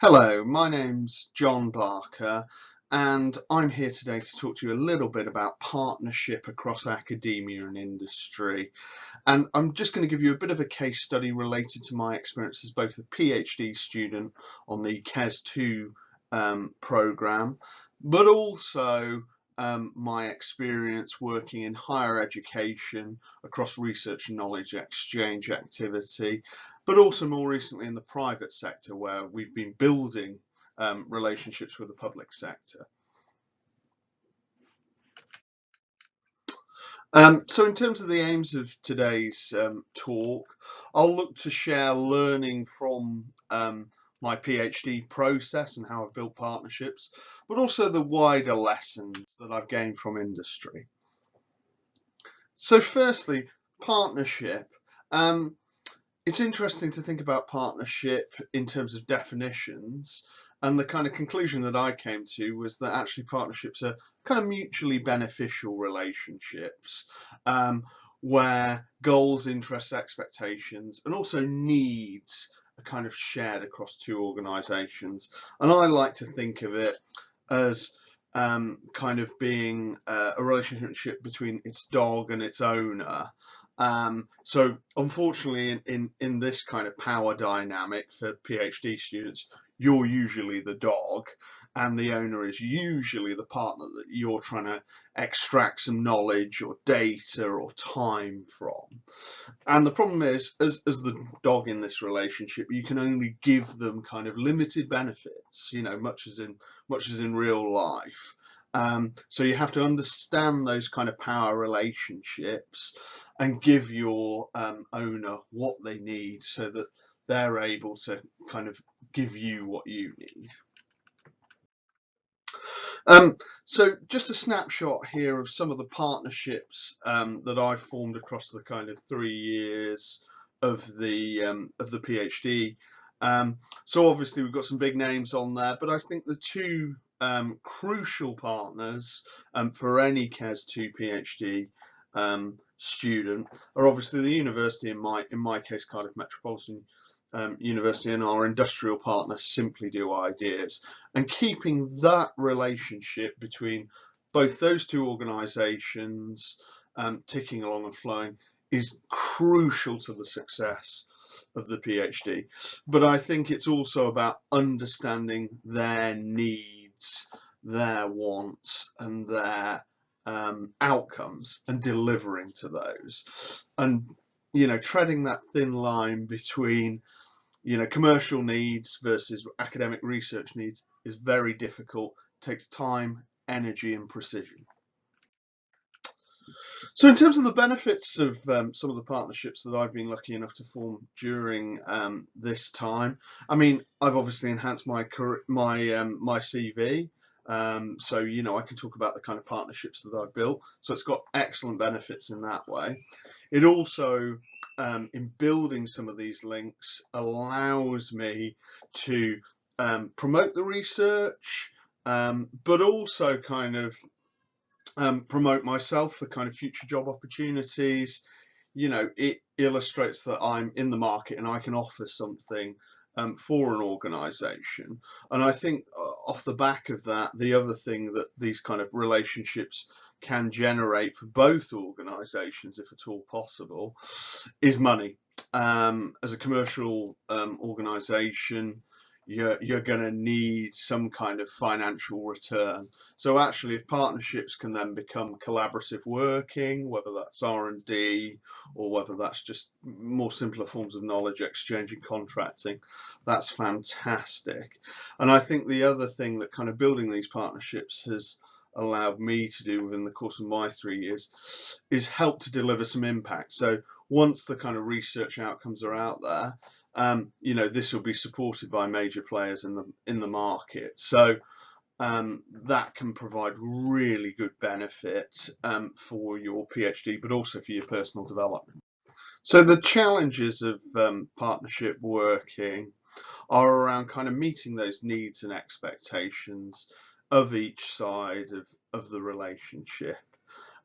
Hello, my name's John Barker and I'm here today to talk to you a little bit about partnership across academia and industry. And I'm just going to give you a bit of a case study related to my experience as both a PhD student on the KESS 2 programme, but also my experience working in higher education across research and knowledge exchange activity, but also more recently in the private sector where we've been building relationships with the public sector. So in terms of the aims of today's talk, I'll look to share learning from my PhD process and how I've built partnerships, but also the wider lessons that I've gained from industry. So firstly, partnership. It's interesting to think about partnership in terms of definitions, and the kind of conclusion that I came to was that actually partnerships are kind of mutually beneficial relationships where goals, interests, expectations, and also needs are kind of shared across two organisations. And I like to think of it as kind of being a relationship between its dog and its owner. So unfortunately, in this kind of power dynamic for PhD students, you're usually the dog and the owner is usually the partner that you're trying to extract some knowledge or data or time from. And the problem is, as the dog in this relationship, you can only give them kind of limited benefits, you know, much as in real life. So you have to understand those kind of power relationships and give your owner what they need so that they're able to kind of give you what you need. So just a snapshot here of some of the partnerships that I've formed across the kind of 3 years of the PhD. So obviously we've got some big names on there, but I think the two crucial partners for any KESS 2 PhD student are obviously the university, in my case Cardiff Metropolitan University, and our industrial partner Simply Do Ideas, and keeping that relationship between both those two organisations ticking along and flowing is crucial to the success of the PhD. But I think it's also about understanding their needs, their wants, and their outcomes, and delivering to those, and treading that thin line between commercial needs versus academic research needs is very difficult. It takes time, energy, and precision. So in terms of the benefits of some of the partnerships that I've been lucky enough to form during this time, I mean, I've obviously enhanced my CV. So I can talk about the kind of partnerships that I've built. So it's got excellent benefits in that way. It also, in building some of these links, allows me to promote the research, but also kind of promote myself for kind of future job opportunities. It illustrates that I'm in the market and I can offer something for an organisation. And I think off the back of that, the other thing that these kind of relationships can generate for both organisations, if at all possible, is money. As a commercial organisation, you're going to need some kind of financial return. So actually, if partnerships can then become collaborative working, whether that's R&D or whether that's just more simpler forms of knowledge exchange and contracting, that's fantastic. And I think the other thing that kind of building these partnerships has allowed me to do within the course of my 3 years is help to deliver some impact. So once the kind of research outcomes are out there, this will be supported by major players in the market. So that can provide really good benefit for your PhD, but also for your personal development. So the challenges of partnership working are around kind of meeting those needs and expectations of each side of the relationship,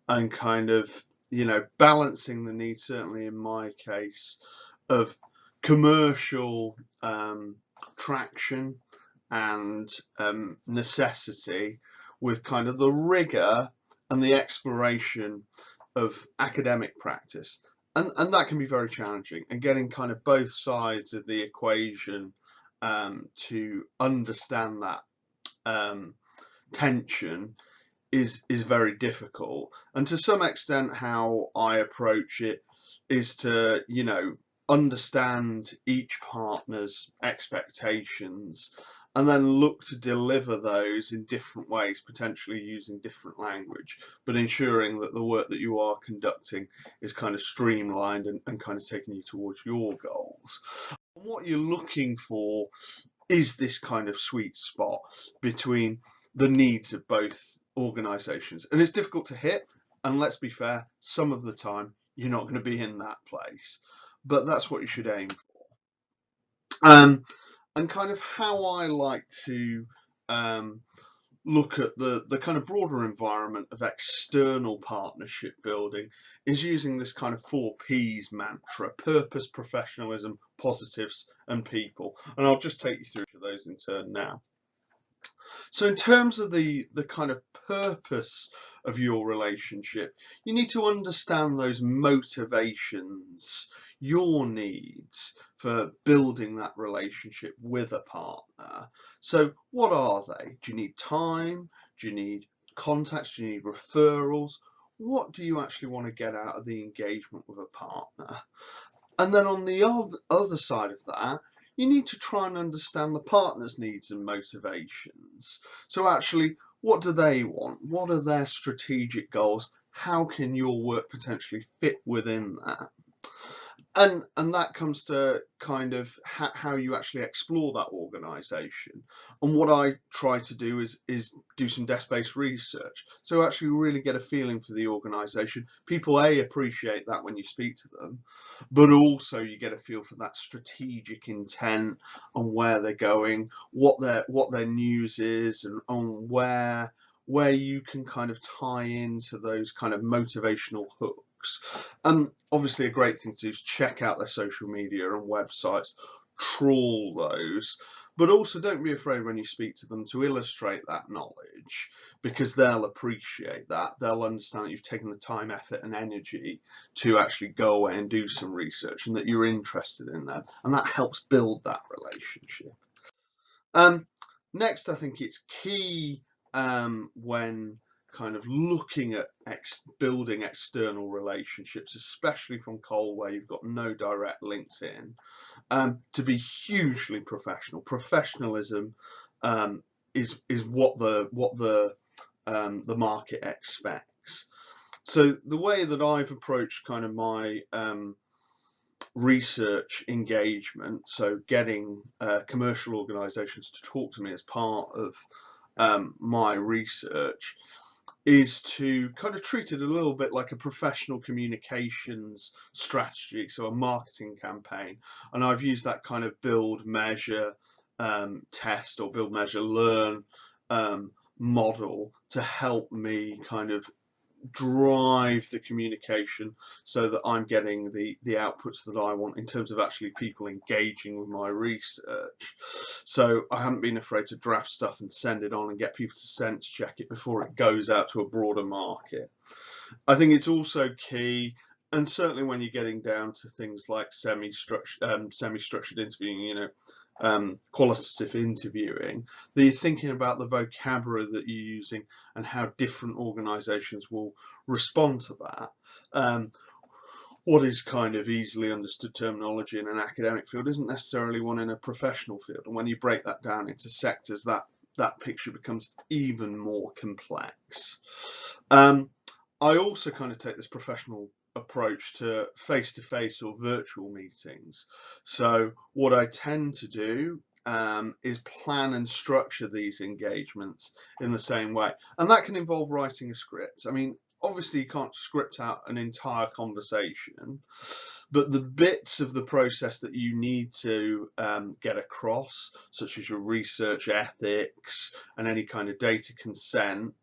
and kind of balancing the needs, certainly in my case, of commercial traction and necessity with kind of the rigour and the exploration of academic practice. And that can be very challenging, and getting kind of both sides of the equation to understand that tension is very difficult. And to some extent, how I approach it is to, you know, understand each partner's expectations and then look to deliver those in different ways, potentially using different language, but ensuring that the work that you are conducting is kind of streamlined and kind of taking you towards your goals. And what you're looking for is this kind of sweet spot between the needs of both organisations. And it's difficult to hit, and let's be fair, some of the time you're not going to be in that place, but that's what you should aim for. And kind of how I like to look at the kind of broader environment of external partnership building is using this kind of 4 Ps mantra: purpose, professionalism, positives, and people. And I'll just take you through each of those in turn now. So in terms of the kind of purpose of your relationship, you need to understand those motivations, your needs for building that relationship with a partner. So what are they? Do you need time? Do you need contacts? Do you need referrals? What do you actually want to get out of the engagement with a partner? And then on the other side of that, you need to try and understand the partner's needs and motivations. So actually, what do they want? What are their strategic goals? How can your work potentially fit within that? And that comes to kind of how you actually explore that organisation. And what I try to do is do some desk-based research. So actually really get a feeling for the organisation. People appreciate that when you speak to them, but also you get a feel for that strategic intent on where they're going, what their news is, and on where you can kind of tie into those kind of motivational hooks. Obviously a great thing to do is check out their social media and websites, trawl those, but also don't be afraid when you speak to them to illustrate that knowledge, because they'll appreciate that. They'll understand that you've taken the time, effort and energy to actually go away and do some research and that you're interested in them, and that helps build that relationship. Next, I think it's key when kind of looking at building external relationships, especially from cold where you've got no direct links in, to be hugely professional. Professionalism is what the market expects. So the way that I've approached kind of my research engagement, so getting commercial organisations to talk to me as part of my research, is to kind of treat it a little bit like a professional communications strategy, so a marketing campaign. And I've used that kind of build, measure, test, or build, measure, learn model to help me kind of drive the communication so that I'm getting the outputs that I want in terms of actually people engaging with my research. So I haven't been afraid to draft stuff and send it on and get people to sense check it before it goes out to a broader market. I think it's also key, and certainly when you're getting down to things like semi-structured interviewing, qualitative interviewing, that you're thinking about the vocabulary that you're using and how different organisations will respond to that. What is kind of easily understood terminology in an academic field isn't necessarily one in a professional field, and when you break that down into sectors, that picture becomes even more complex. I also kind of take this professional approach to face-to-face or virtual meetings. So what I tend to do is plan and structure these engagements in the same way, and that can involve writing a script. I mean, obviously you can't script out an entire conversation, but the bits of the process that you need to get across, such as your research ethics and any kind of data consent,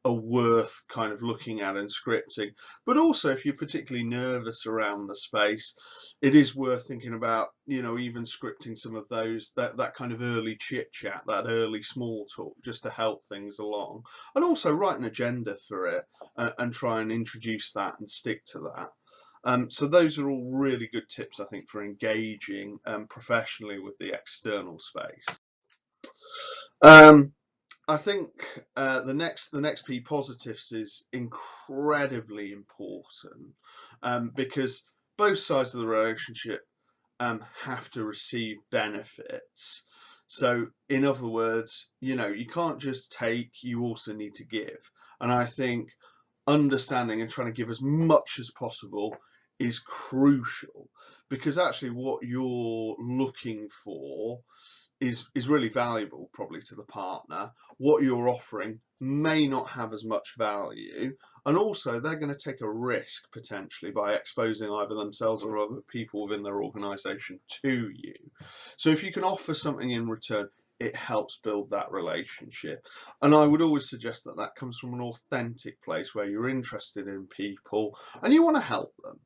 are worth kind of looking at and scripting. But also, if you're particularly nervous around the space, it is worth thinking about, you know, even scripting some of those, that kind of early chit chat, that early small talk, just to help things along. And also write an agenda for it and try and introduce that and stick to that. So those are all really good tips, I think, for engaging professionally with the external space. I think the next P, positives, is incredibly important because both sides of the relationship have to receive benefits. So in other words, you know, you can't just take, you also need to give. And I think understanding and trying to give as much as possible is crucial, because actually what you're looking for is really valuable probably to the partner. What you're offering may not have as much value, and also they're going to take a risk potentially by exposing either themselves or other people within their organisation to you. So if you can offer something in return, it helps build that relationship. And I would always suggest that that comes from an authentic place where you're interested in people and you want to help them.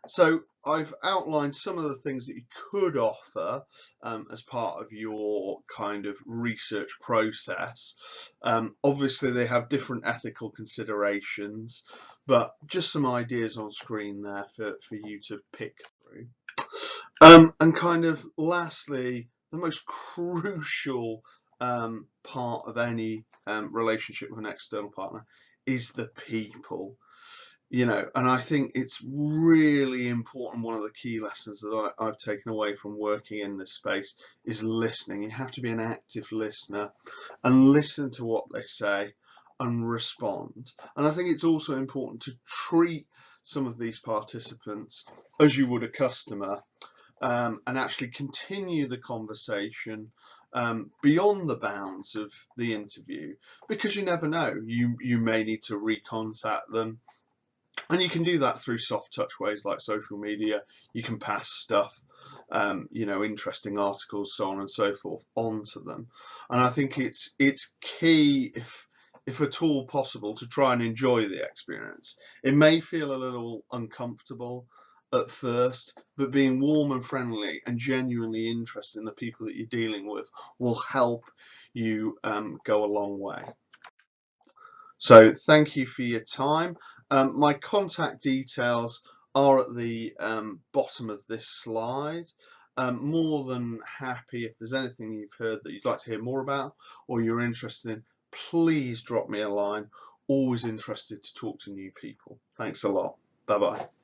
So I've outlined some of the things that you could offer as part of your kind of research process. Obviously they have different ethical considerations, but just some ideas on screen there for you to pick through. And kind of lastly, the most crucial part of any relationship with an external partner is the people. You know, and I think it's really important. One of the key lessons that I've taken away from working in this space is listening. You have to be an active listener and listen to what they say and respond. And I think it's also important to treat some of these participants as you would a customer, and actually continue the conversation beyond the bounds of the interview, because you never know, you may need to recontact them. And you can do that through soft touch ways like social media. You can pass stuff, you know, interesting articles, so on and so forth, onto them. And I think it's key, if at all possible, to try and enjoy the experience. It may feel a little uncomfortable at first, but being warm and friendly and genuinely interested in the people that you're dealing with will help you go a long way. So thank you for your time. My contact details are at the bottom of this slide. More than happy, if there's anything you've heard that you'd like to hear more about or you're interested in, please drop me a line. Always interested to talk to new people. Thanks a lot. Bye-bye.